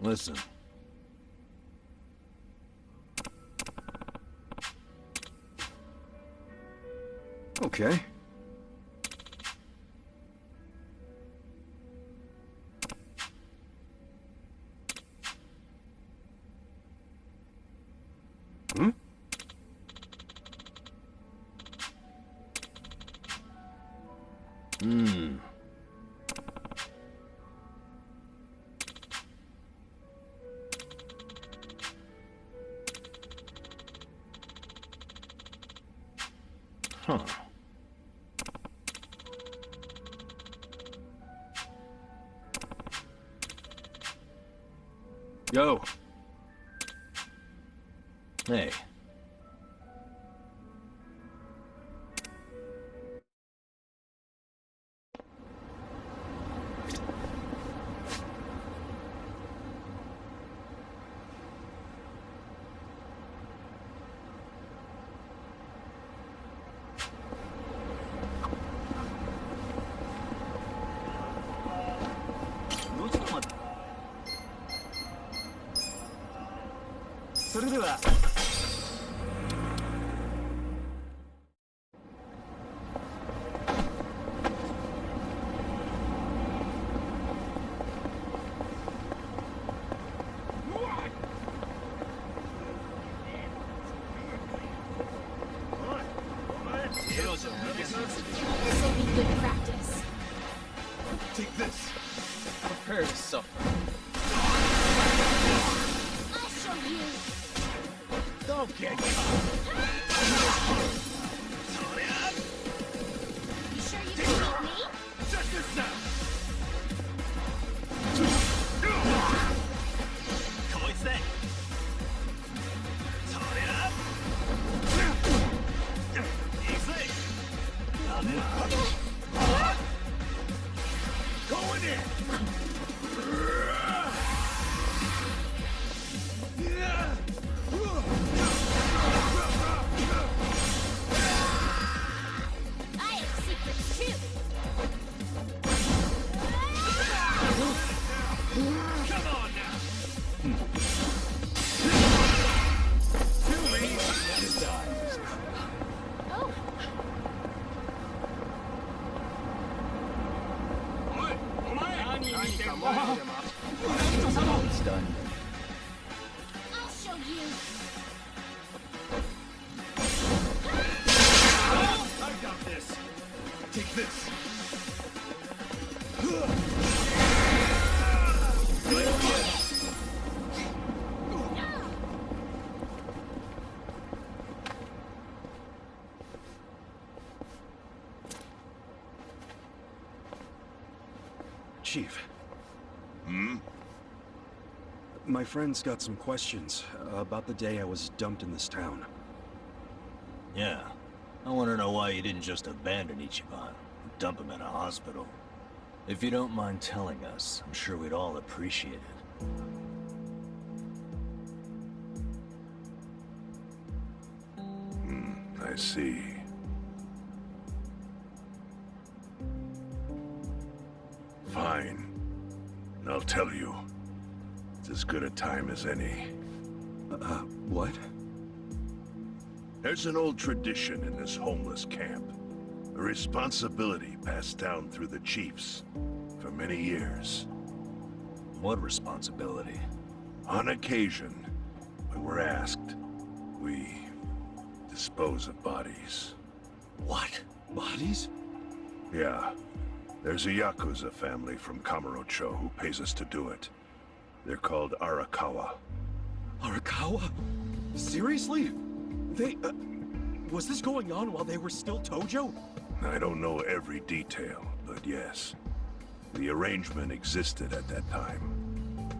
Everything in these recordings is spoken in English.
Listen. Okay. Hmm? Huh. Yo. Hey. This will be good practice. Take this. Prepare to suffer. I'll show you. Don't get caught. You sure you can beat me? Check this out. Going in. I have secrets too. Come on now. Too late. Just die. Oh, It's done. I'll show you. I got this. Take this. Chief. My friend's got some questions about the day I was dumped in this town. Yeah. I want to know why you didn't just abandon Ichiban. Dump him in a hospital. If you don't mind telling us, I'm sure we'd all appreciate it. I see. Fine. I'll tell you. It's as good a time as any. What? There's an old tradition in this homeless camp. A responsibility passed down through the chiefs for many years. What responsibility? On occasion, when we're asked, we dispose of bodies. What? Bodies? Yeah. There's a Yakuza family from Kamurocho who pays us to do it. They're called Arakawa. Arakawa? Seriously? They, was this going on while they were still Tojo? I don't know every detail, but yes. The arrangement existed at that time.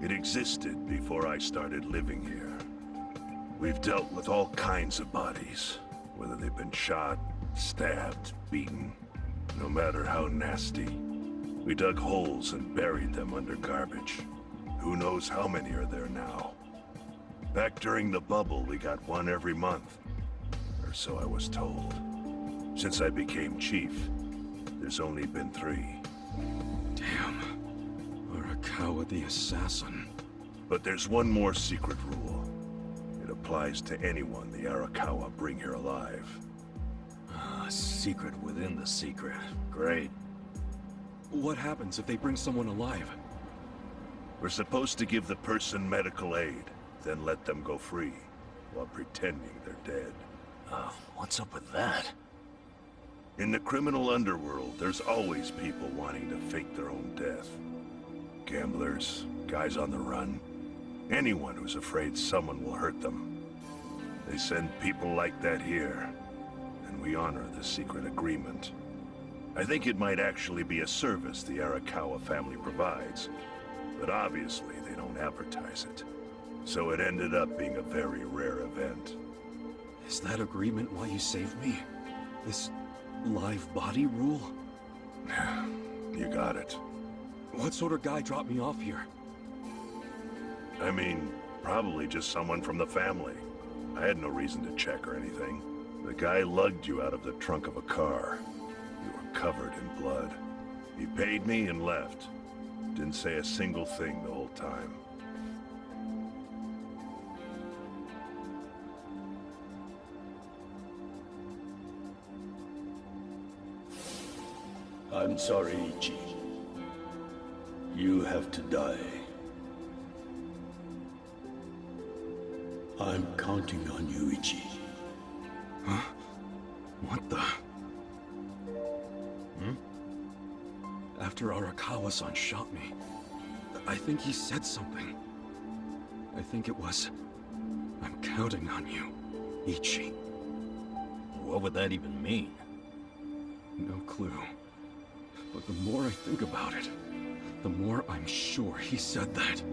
It existed before I started living here. We've dealt with all kinds of bodies, whether they've been shot, stabbed, beaten. No matter how nasty. We dug holes and buried them under garbage. Who knows how many are there now? Back during the bubble, we got one every month. Or so I was told. Since I became chief, there's only been 3. Damn. Arakawa the assassin. But there's one more secret rule. It applies to anyone the Arakawa bring here alive. A secret within the secret. Great. What happens if they bring someone alive? We're supposed to give the person medical aid, then let them go free, while pretending they're dead. What's up with that? In the criminal underworld, there's always people wanting to fake their own death. Gamblers, guys on the run, anyone who's afraid someone will hurt them. They send people like that here, and we honor the secret agreement. I think it might actually be a service the Arakawa family provides, but obviously they don't advertise it. So it ended up being a very rare event. Is that agreement why you saved me? This live body rule? You got it. What sort of guy dropped me off here? I mean, probably just someone from the family. I had no reason to check or anything. The guy lugged you out of the trunk of a car. You were covered in blood. He paid me and left. Didn't say a single thing the whole time. I'm sorry, Ichi. You have to die. I'm counting on you, Ichi. Huh? What the? After Arakawa-san shot me, I think he said something. I think it was, I'm counting on you, Ichi. What would that even mean? No clue. But the more I think about it, the more I'm sure he said that.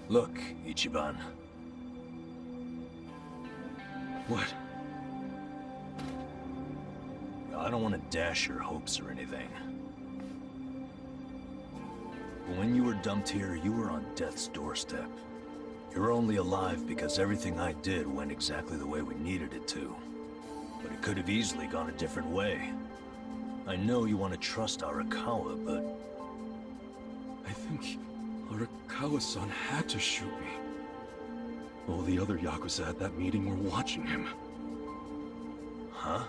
Look, Ichiban. What? I don't want to dash your hopes or anything. But when you were dumped here, you were on death's doorstep. You're only alive because everything I did went exactly the way we needed it to. But it could have easily gone a different way. I know you want to trust Arakawa, but... I think Arakawa-san had to shoot me. All the other Yakuza at that meeting were watching him. Huh?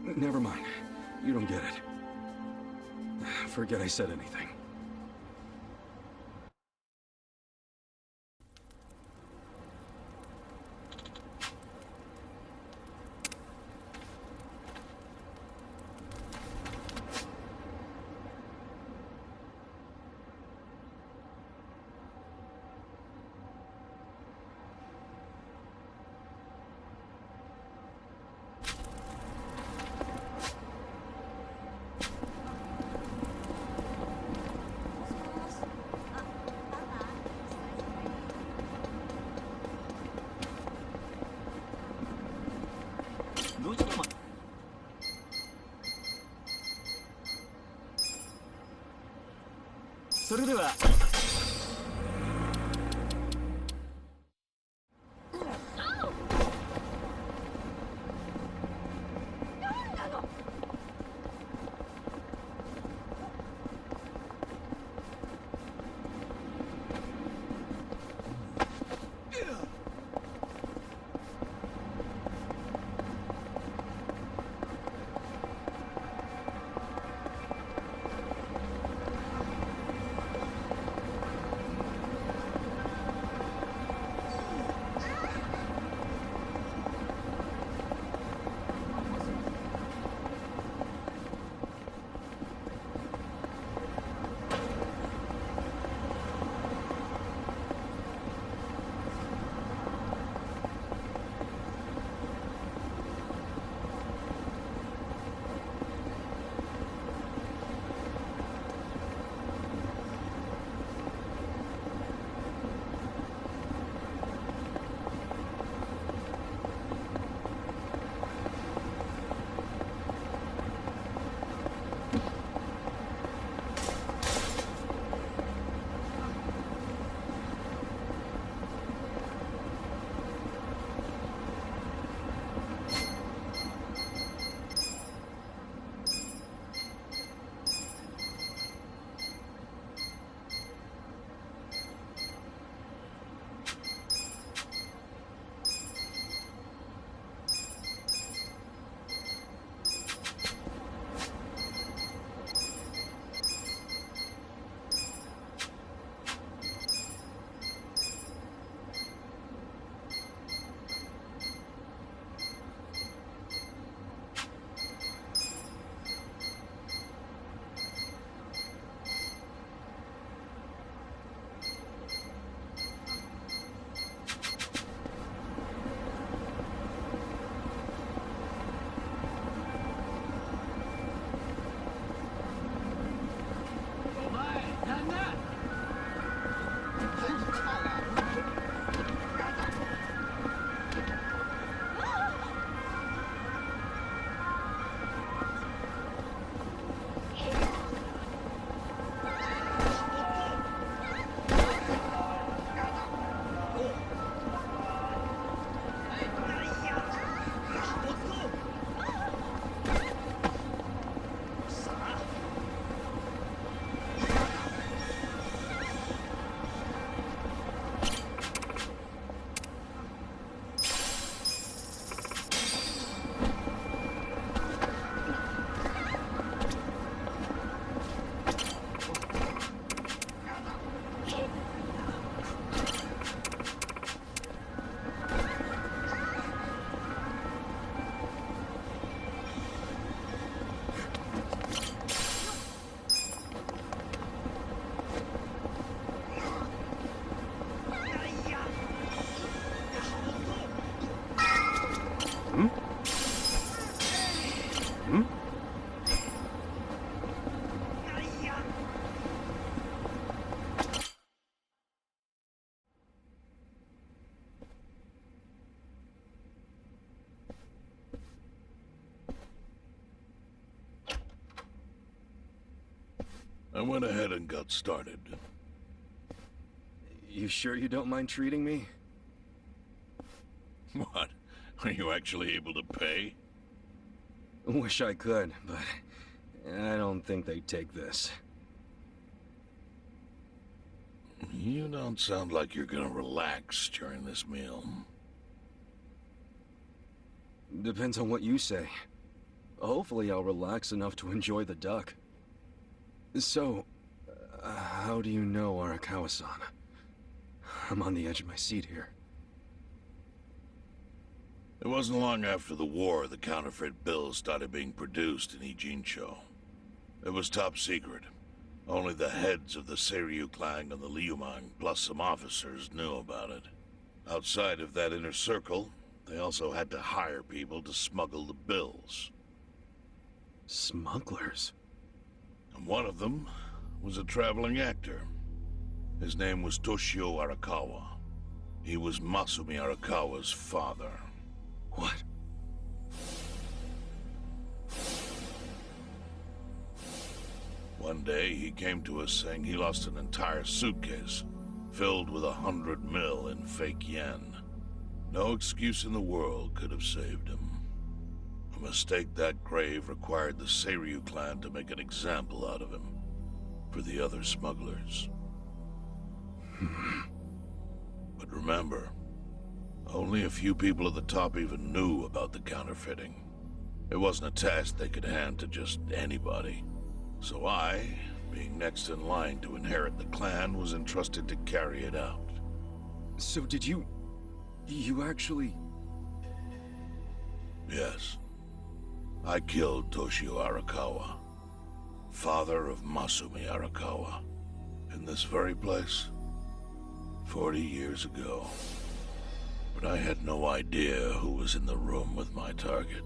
Never mind. You don't get it. Forget I said anything. I went ahead and got started. You sure you don't mind treating me? What? Are you actually able to pay? Wish I could, but I don't think they'd take this. You don't sound like you're gonna relax during this meal. Depends on what you say. Hopefully I'll relax enough to enjoy the duck. So, how do you know Arakawa-san? I'm on the edge of my seat here. It wasn't long after the war the counterfeit bills started being produced in Ijincho. It was top secret. Only the heads of the Seiryu clan and the Liumang, plus some officers, knew about it. Outside of that inner circle, they also had to hire people to smuggle the bills. Smugglers? And one of them was a traveling actor. His name was Toshio Arakawa. He was Masumi Arakawa's father. What? One day, he came to us saying he lost an entire suitcase, filled with 100 mil in fake yen. No excuse in the world could have saved him. A mistake that grave required the Seiryu clan to make an example out of him, for the other smugglers. But remember, only a few people at the top even knew about the counterfeiting. It wasn't a task they could hand to just anybody. So I, being next in line to inherit the clan, was entrusted to carry it out. So did you actually... Yes. I killed Toshio Arakawa, father of Masumi Arakawa, in this very place, 40 years ago. But I had no idea who was in the room with my target.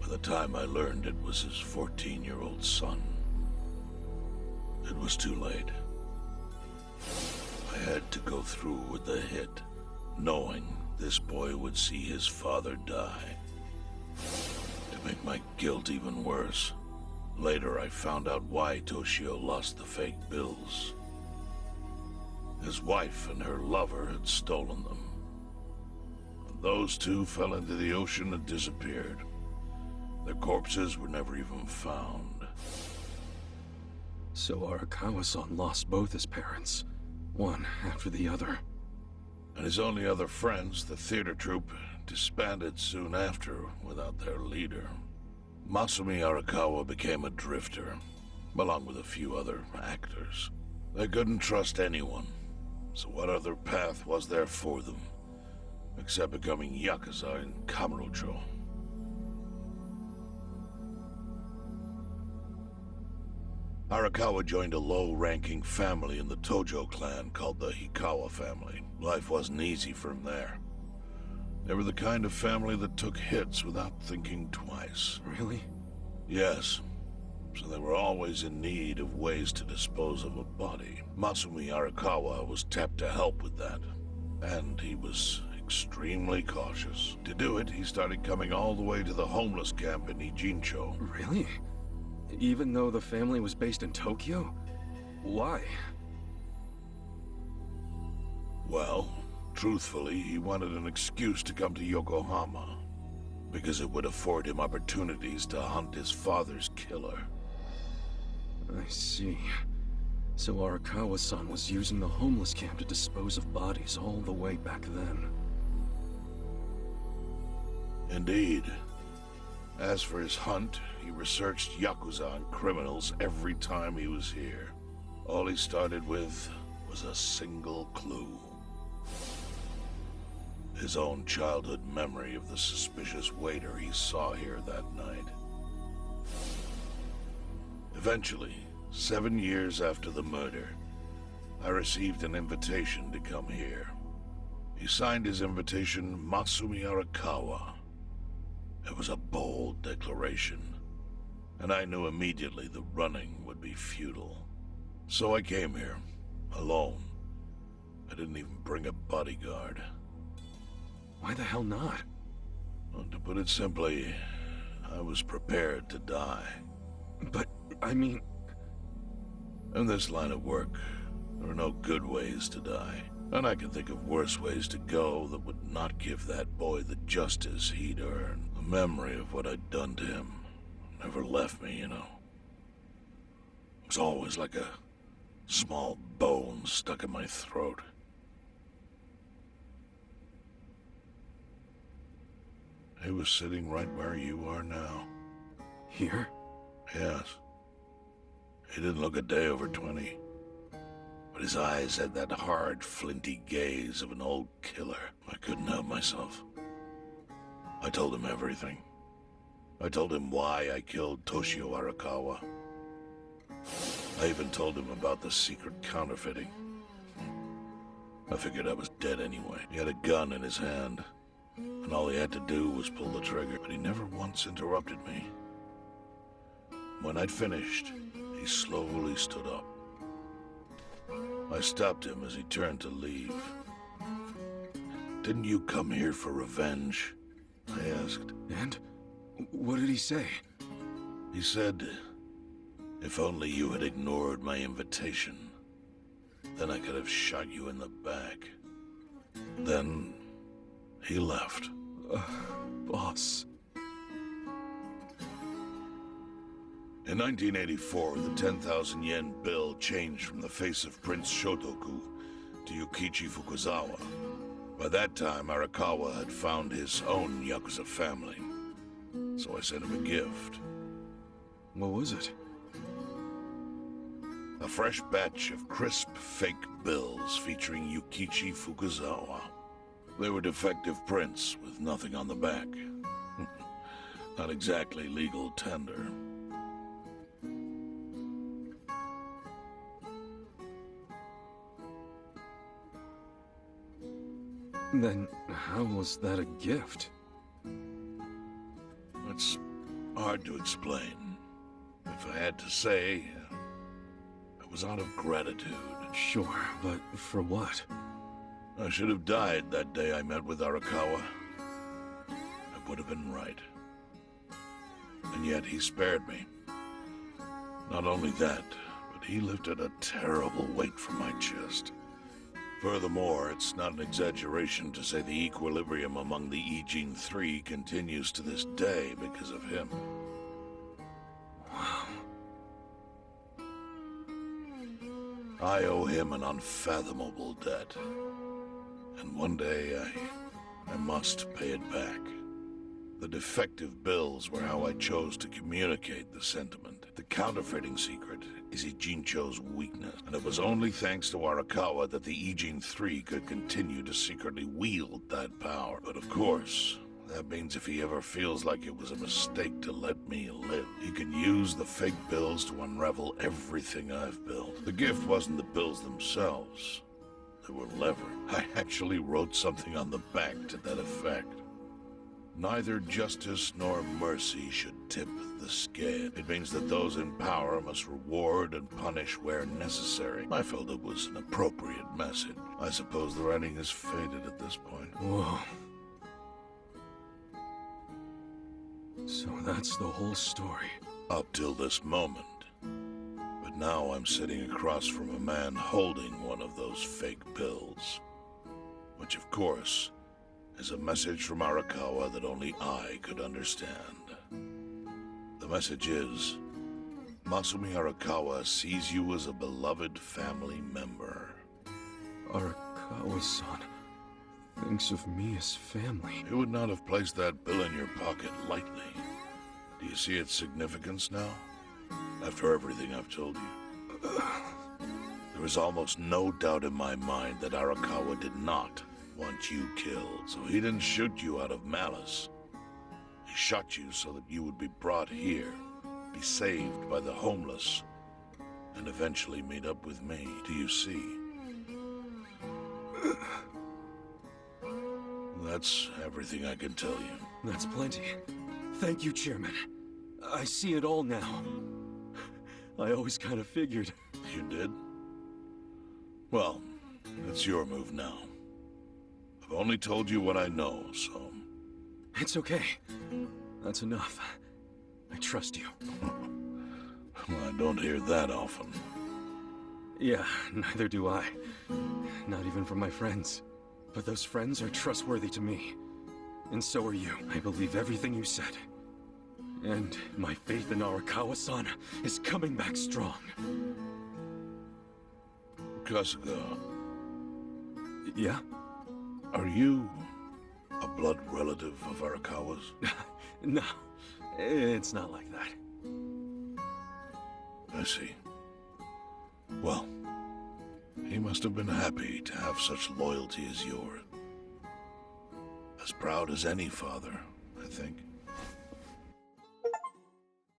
By the time I learned it was his 14-year-old son, it was too late. I had to go through with the hit, knowing this boy would see his father die. To make my guilt even worse, later I found out why Toshio lost the fake bills. His wife and her lover had stolen them. Those two fell into the ocean and disappeared. Their corpses were never even found. So Arakawa-san lost both his parents, one after the other. And his only other friends, the theater troupe, disbanded soon after without their leader. Masumi Arakawa became a drifter, along with a few other actors. They couldn't trust anyone, so what other path was there for them, except becoming Yakuza in Kamurocho? Arakawa joined a low-ranking family in the Tojo clan called the Hikawa family. Life wasn't easy for him there. They were the kind of family that took hits without thinking twice. Really? Yes. So they were always in need of ways to dispose of a body. Masumi Arakawa was tapped to help with that. And he was extremely cautious. To do it, he started coming all the way to the homeless camp in Ijincho. Really? Even though the family was based in Tokyo? Why? Well, truthfully, he wanted an excuse to come to Yokohama, because it would afford him opportunities to hunt his father's killer. I see. So Arakawa-san was using the homeless camp to dispose of bodies all the way back then. Indeed. As for his hunt, he researched Yakuza and criminals every time he was here. All he started with was a single clue. His own childhood memory of the suspicious waiter he saw here that night. Eventually, 7 years after the murder, I received an invitation to come here. He signed his invitation Masumi Arakawa. It was a bold declaration, and I knew immediately the running would be futile. So I came here, alone. I didn't even bring a bodyguard. Why the hell not? Well, to put it simply, I was prepared to die. But, I mean... In this line of work, there are no good ways to die. And I can think of worse ways to go that would not give that boy the justice he'd earned. The memory of what I'd done to him never left me, you know. It was always like a small bone stuck in my throat. He was sitting right where you are now. Here? Yes. He didn't look a day over 20. But his eyes had that hard, flinty gaze of an old killer. I couldn't help myself. I told him everything. I told him why I killed Toshio Arakawa. I even told him about the secret counterfeiting. I figured I was dead anyway. He had a gun in his hand, and all he had to do was pull the trigger, but he never once interrupted me. When I'd finished, he slowly stood up. I stopped him as he turned to leave. "Didn't you come here for revenge?" I asked. And? What did he say? He said, "If only you had ignored my invitation, then I could have shot you in the back." Then he left. Boss. In 1984, the 10,000 yen bill changed from the face of Prince Shotoku to Yukichi Fukuzawa. By that time, Arakawa had found his own Yakuza family, so I sent him a gift. What was it? A fresh batch of crisp, fake bills featuring Yukichi Fukuzawa. They were defective prints with nothing on the back. Not exactly legal tender. Then how was that a gift? It's hard to explain. If I had to say, it was out of gratitude. Sure, but for what? I should have died that day I met with Arakawa. I would have been right. And yet he spared me. Not only that, but he lifted a terrible weight from my chest. Furthermore, it's not an exaggeration to say the equilibrium among the Eiyuden Three continues to this day because of him. Wow. I owe him an unfathomable debt. And one day, I must pay it back. The defective bills were how I chose to communicate the sentiment. The counterfeiting secret is Ijincho's weakness, and it was only thanks to Arakawa that the Eiyuden Three could continue to secretly wield that power. But of course, that means if he ever feels like it was a mistake to let me live, he can use the fake bills to unravel everything I've built. The gift wasn't the bills themselves. They were levered. I actually wrote something on the back to that effect. Neither justice nor mercy should tip the scale. It means that those in power must reward and punish where necessary. I felt it was an appropriate message. I suppose the writing is faded at this point. Whoa. So that's the whole story. Up till this moment. But now I'm sitting across from a man holding one of those fake bills. Which, of course, is a message from Arakawa that only I could understand. The message is, Masumi Arakawa sees you as a beloved family member. Arakawa-san thinks of me as family. You would not have placed that bill in your pocket lightly. Do you see its significance now? After everything I've told you? There is almost no doubt in my mind that Arakawa did not want you killed, so he didn't shoot you out of malice. He shot you so that you would be brought here, be saved by the homeless, and eventually meet up with me. Do you see? That's everything I can tell you. That's plenty. Thank you, Chairman. I see it all now. I always kind of figured. You did? Well, it's your move now. I've only told you what I know, so... It's okay. That's enough. I trust you. Well, I don't hear that often. Yeah, neither do I. Not even from my friends. But those friends are trustworthy to me. And so are you. I believe everything you said. And my faith in Arakawa-san is coming back strong. Kasuga, Yeah? are you a blood relative of Arakawa's? No, it's not like that. I see. Well, he must have been happy to have such loyalty as yours. As proud as any father, I think.